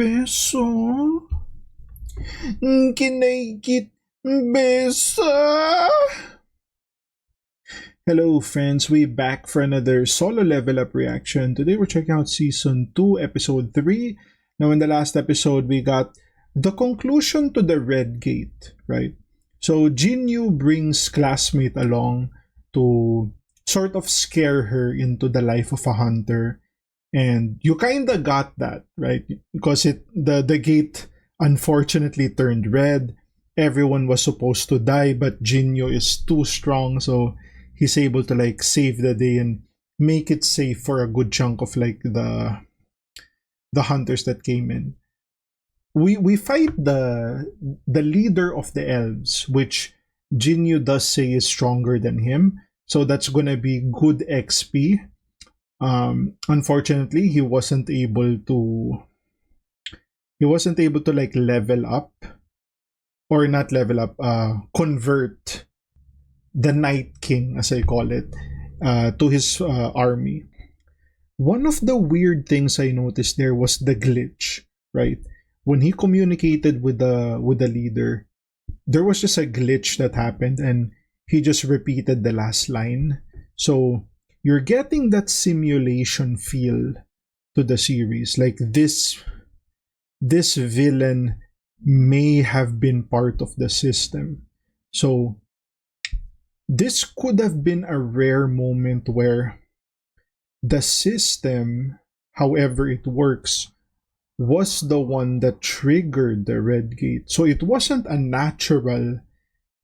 Beso? Kinaykit besa? Hello friends, we're back for another solo level up reaction. Today we're checking out season 2 episode 3. Now in the last episode we got the conclusion to the Red Gate, right? So Jin-woo brings classmate along to sort of scare her into the life of a hunter. And you kinda got that, right? Because the gate unfortunately turned red. Everyone was supposed to die, but Jin-woo is too strong, so he's able to like save the day and make it safe for a good chunk of like the hunters that came in. We fight the leader of the elves, which Jin-woo does say is stronger than him, so that's gonna be good XP. Unfortunately, he wasn't able to like level up, or not level up, convert the Night King, as I call it, to his army. One of the weird things I noticed there was the glitch, right? When he communicated with the leader, there was just a glitch that happened and he just repeated the last line. So you're getting that simulation feel to the series. Like this villain may have been part of the system. So this could have been a rare moment where the system, however it works, was the one that triggered the Red Gate. So it wasn't a natural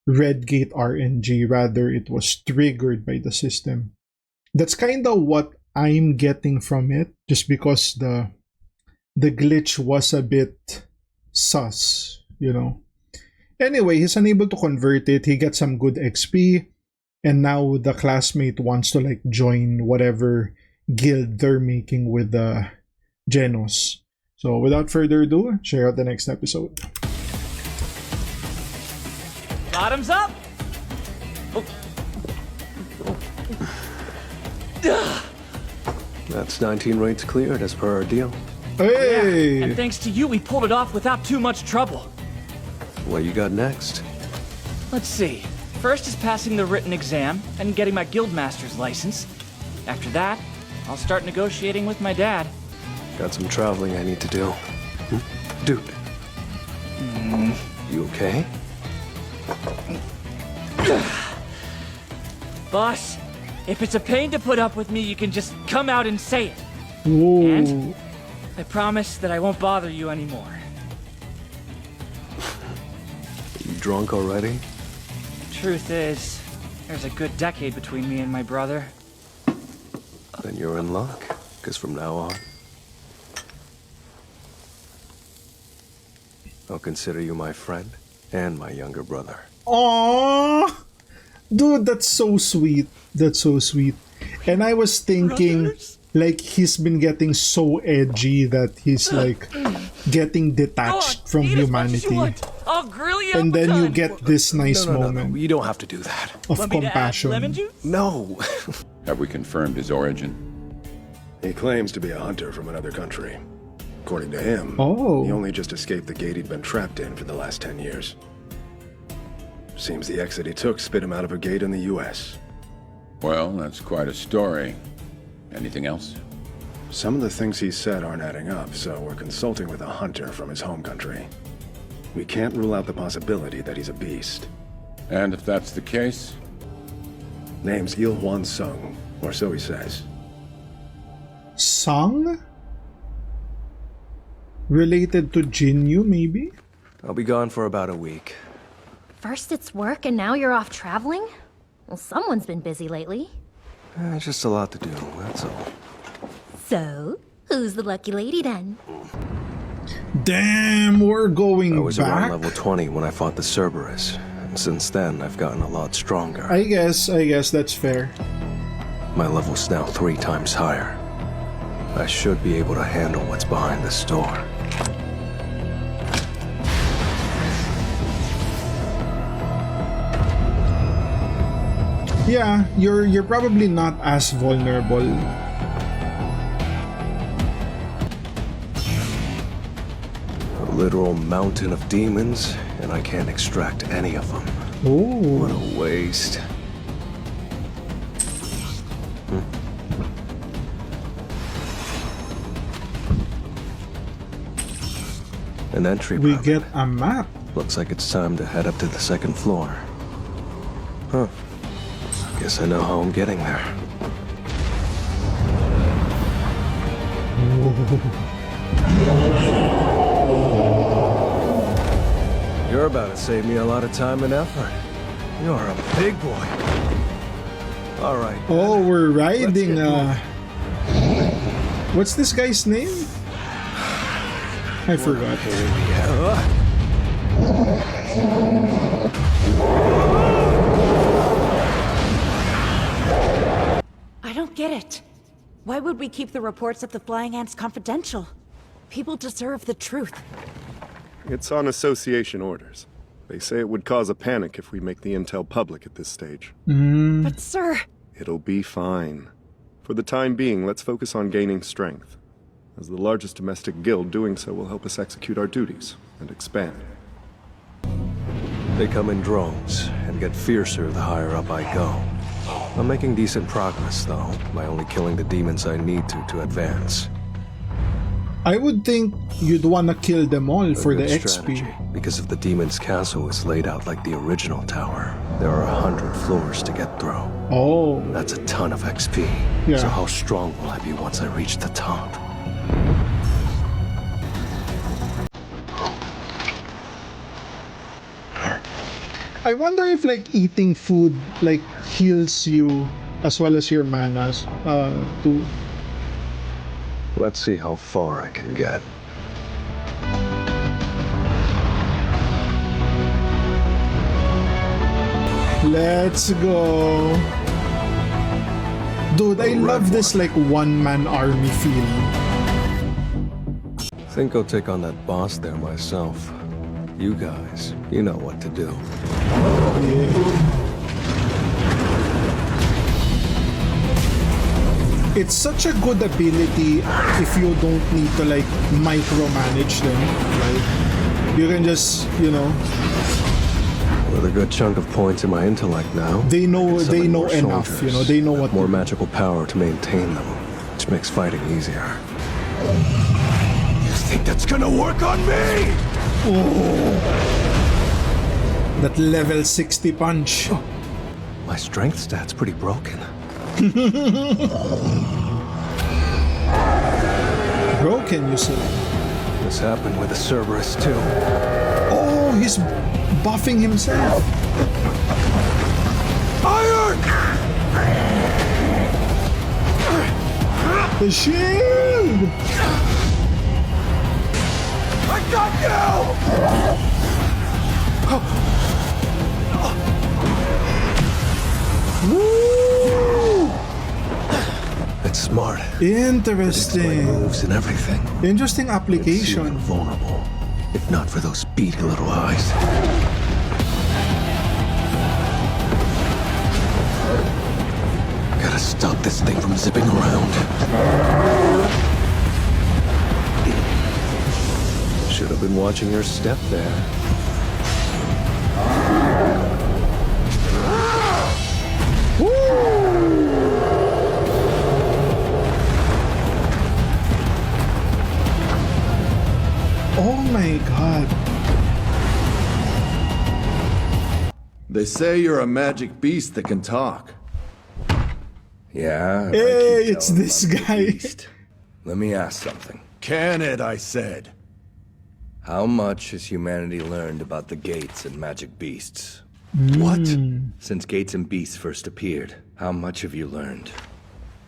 Red Gate RNG, rather it was triggered by the system. That's kind of what I'm getting from it, just because the glitch was a bit sus, you know. Anyway, he's unable to convert it. He gets some good XP, and now the classmate wants to like join whatever guild they're making with the Genos. So without further ado, check out the next episode. Bottoms up! That's 19 rates cleared as per our deal. Hey! Yeah, and thanks to you, we pulled it off without too much trouble. What you got next? Let's see. First is passing the written exam and getting my guildmaster's license. After that, I'll start negotiating with my dad. Got some traveling I need to do. Dude. You okay? Boss, if it's a pain to put up with me, you can just come out and say it. Whoa. And I promise that I won't bother you anymore. You drunk already? Truth is, there's a good decade between me and my brother. Then you're in luck, because from now on, I'll consider you my friend and my younger brother. Aww! Dude, that's so sweet. That's so sweet. And I was thinking, Brothers? like, he's been getting so edgy that he's like getting detached from humanity. I'll grill you And up a then you ton. get this nice No, moment you don't have to do that. of Want me to add compassion. lemon juice? No. Have we confirmed his origin? He claims to be a hunter from another country. According to him, Oh. he only just escaped the gate he'd been trapped in for the last 10 years. Seems the exit he took spit him out of a gate in the US. Well, that's quite a story. Anything else? Some of the things he said aren't adding up, so we're consulting with a hunter from his home country. We can't rule out the possibility that he's a beast. And if that's the case? Name's Il-hwan Sung, or so he says. Sung? Related to Jin-woo, maybe? I'll be gone for about a week. First it's work and now you're off traveling? Well, someone's been busy lately. Just a lot to do, that's all. So, who's the lucky lady then? Damn, we're going I was back. around level 20 when I fought the Cerberus, and since then I've gotten a lot stronger. I guess that's fair. My level's now 3 times higher. I should be able to handle what's behind this door. Yeah, you're probably not as vulnerable. literal mountain of demons, and I can't extract any of them. What Oh. a waste. An entry We permit. get a map. Looks like it's time to head up to the second floor. Huh. Guess I know how I'm getting there. You're about to save me a lot of time and effort. You're a big boy. All right. Oh, we're riding. What's this guy's name? I forgot. I don't get it. Why would we keep the reports of the flying ants confidential? People deserve the truth. It's on association orders. They say it would cause a panic if we make the intel public at this stage. But sir... It'll be fine. For the time being, let's focus on gaining strength. As the largest domestic guild, doing so will help us execute our duties and expand. They come in droves and get fiercer the higher up I go. I'm making decent progress, though, by only killing the demons I need to advance. I would think you'd wanna kill them all for the Good XP. strategy, because if the demon's castle is laid out like the original tower, there are 100 floors to get through. Oh. That's a ton of XP. Yeah. So how strong will I be once I reach the top? I wonder if like eating food like heals you as well as your manas too. Let's see how far I can get. Let's go. Dude, I love this like one-man army feeling. Think I'll take on that boss there myself. You guys, you know what to do. It's such a good ability if you don't need to like micromanage them. Like you can just, you know, With a good chunk of points in my intellect now, they know I can summon more enough, soldiers, you know, they know what more to do. magical power to maintain them, which makes fighting easier. You think that's gonna work on me? That level 60 punch. My strength stat's pretty broken. Broken, you say? This happened with the Cerberus too. Oh, he's buffing himself. Iron! The shield! I got you! Woo! It's smart. My Interesting. moves and everything. Interesting It's even application. vulnerable, if not for those beady little eyes. Gotta stop this thing from zipping around. Should have been watching your step there. Oh my god. They say you're a magic beast that can talk. Yeah? I Hey, keep it's telling this them I'm a guy. beast. Let me ask something. Can it, I said. How much has humanity learned about the gates and magic beasts? What? Since gates and beasts first appeared, how much have you learned?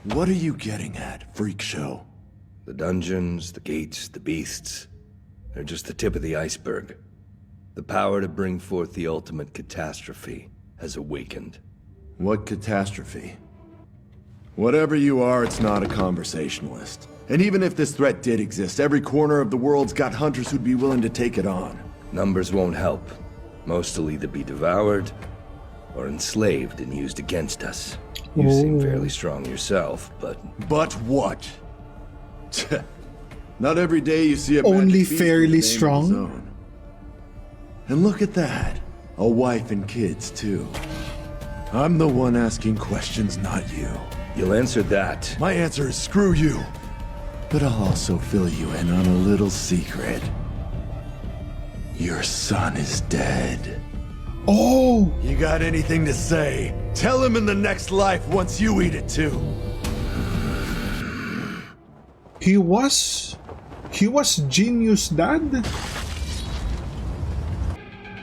What are you getting at, freak show? The dungeons, the gates, the beasts. They're just the tip of the iceberg. The power to bring forth the ultimate catastrophe has awakened. What catastrophe? Whatever you are, it's not a conversationalist. And even if this threat did exist, every corner of the world's got hunters who'd be willing to take it on. Numbers won't help. Most will either be devoured or enslaved and used against us. You seem fairly strong yourself, but But what? Not every day you see a Only magic beast fairly with a name of his strong? own. And look at that. A wife and kids, too. I'm the one asking questions, not you. You'll answer that. My answer is screw you. But I'll also fill you in on a little secret. Your son is dead. Oh! You got anything to say? Tell him in the next life once you eat it too. He was Genius Dad?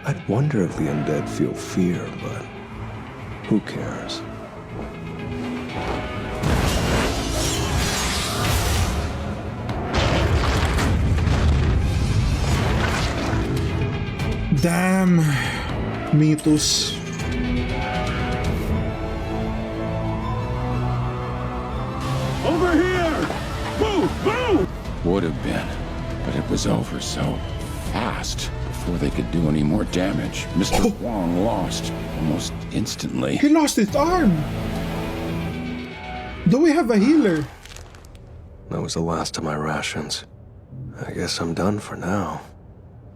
I'd wonder if the undead feel fear, but who cares? Damn. Mythos. Over here! Move! Move! Would have been, but it was over so fast. Before they could do any more damage, Mr. Hwang lost almost instantly. He lost his arm. Do we have a healer? That was the last of my rations. I guess I'm done for now.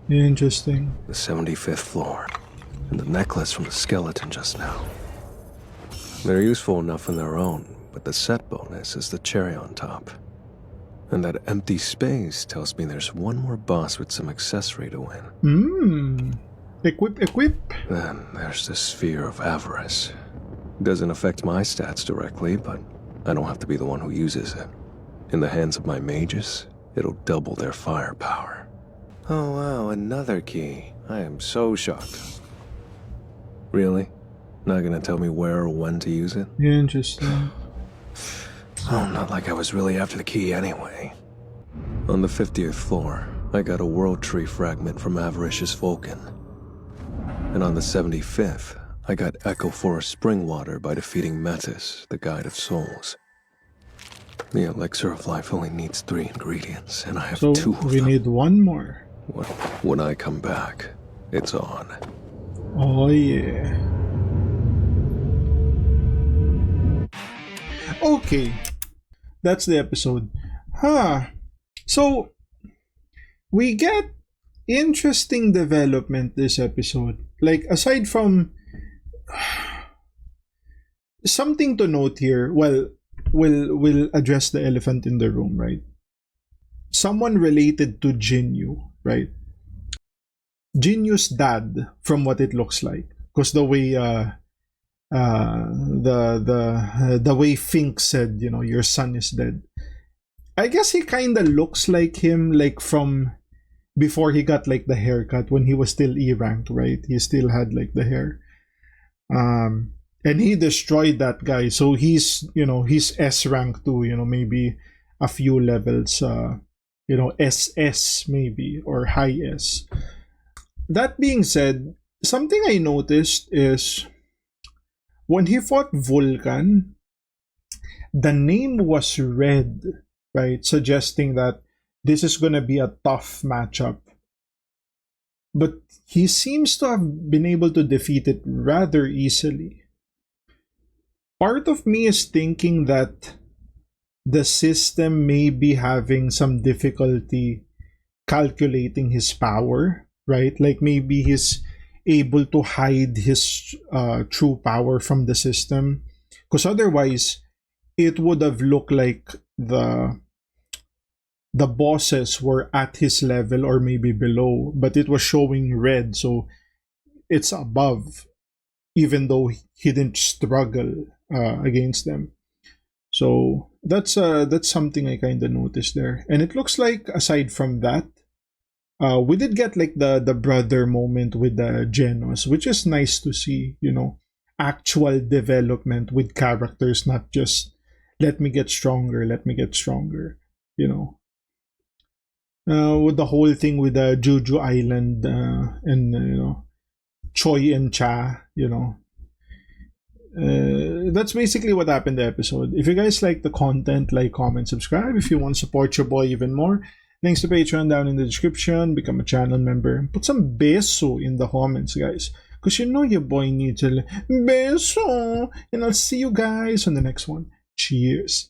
Interesting. The 75th floor. And the necklace from the skeleton just now. They're useful enough on their own, but the set bonus is the cherry on top. And that empty space tells me there's one more boss with some accessory to win. Equip. Then there's the Sphere of Avarice. Doesn't affect my stats directly, but I don't have to be the one who uses it. In the hands of my mages, it'll double their firepower. Oh wow, another key. I am so shocked. Really? Not gonna tell me where or when to use it? Interesting. Oh, not like I was really after the key anyway. On the 50th floor, I got a World Tree fragment from Avaricious Vulcan. And on the 75th, I got Echo Forest Spring Water by defeating Metis, the Guide of Souls. The Elixir of Life only needs 3 ingredients, and I have 2 of them. We need one more. When I come back, it's on. Oh yeah. Okay. That's the episode. So we get interesting development this episode. Like, aside from something to note here, well, we'll address the elephant in the room, right? Someone related to Jin-Yoo, right? Jin-Yoo's dad, from what it looks like, because the way the way Fink said, you know, your son is dead. I guess he kind of looks like him, like from before he got like the haircut when he was still E ranked, right? He still had like the hair, and he destroyed that guy. So he's, you know, he's S rank too. You know, maybe a few levels. You know, SS maybe, or high S. That being said, something I noticed is when he fought Vulcan, the name was red, right? Suggesting that this is going to be a tough matchup. But he seems to have been able to defeat it rather easily. Part of me is thinking that the system may be having some difficulty calculating his power, right? Like maybe he's able to hide his true power from the system, because otherwise it would have looked like the bosses were at his level or maybe below, but it was showing red, so it's above, even though he didn't struggle against them. So that's something I kind of noticed there. And it looks like aside from that, we did get like the brother moment with the Genos, which is nice to see, you know, actual development with characters, not just let me get stronger, you know. With the whole thing with the Jeju Island and you know, Choi and Cha, you know. That's basically what happened in the episode. If you guys like the content, like, comment, subscribe. If you want to support your boy even more, links to Patreon down in the description. Become a channel member. Put some beso in the comments, guys, because you know your boy needs a beso. And I'll see you guys on the next one. Cheers.